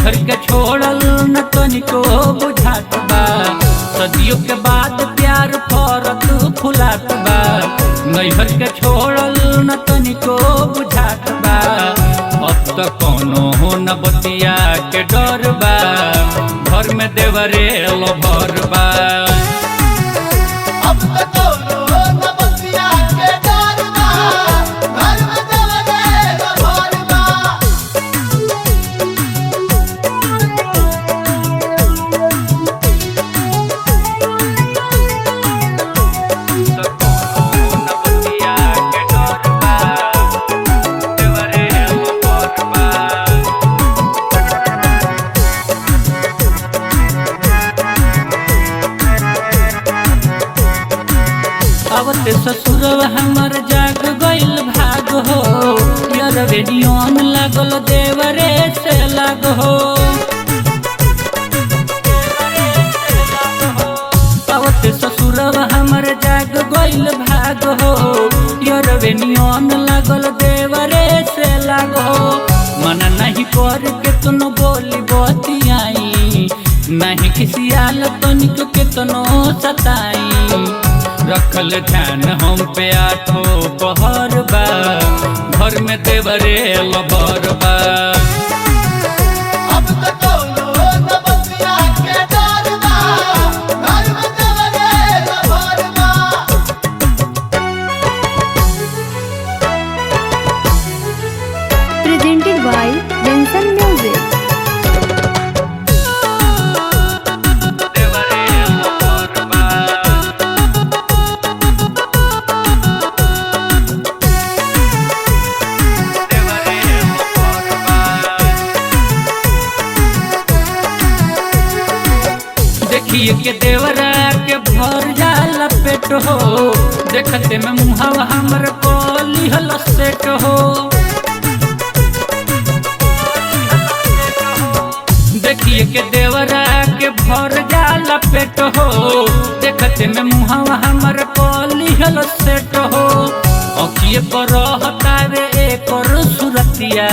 नैहर के छोड़ल न तनिको बुझात बा। सदियों के बाद प्यार फरत फुलात बा। नैहर के छोड़ल न तनिको बुझात बा। अब तो कोनो हो न बतिया के डर बा। घर में देवरे लभर बा। आवते ससुरवा हमर जाग गइल भाग हो। यरवे नियन लागल देवरे से लाग हो। आवते ससुरवा हमर जाग गइल भाग हो। यरवे नियन लागल देवरे से लाग हो। मन नहीं कर के तुनो बोली बतियाई। नहीं किसी आल तनिक के तनो सताई। रखल ध्यान हम पे आठो पहर बा। घर में देवरे लबर बा। Presented by Benson Music. देखिए के देवरा के भर जाला पेट हो। देखते में मुहावा हमर कोली हल सेट हो। देखिए के देवरा के भर जाला पेट हो। देखते में मुहावा हमर कोली हल सेट हो। अखिए पर हतावे एक और सुरतिया।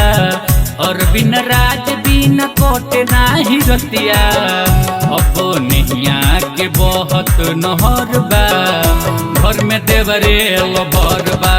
और बिन राज बिन कोटे नाही रतिया। अब नैया के बहुत नहर बा। घर में देवरे लबर बा।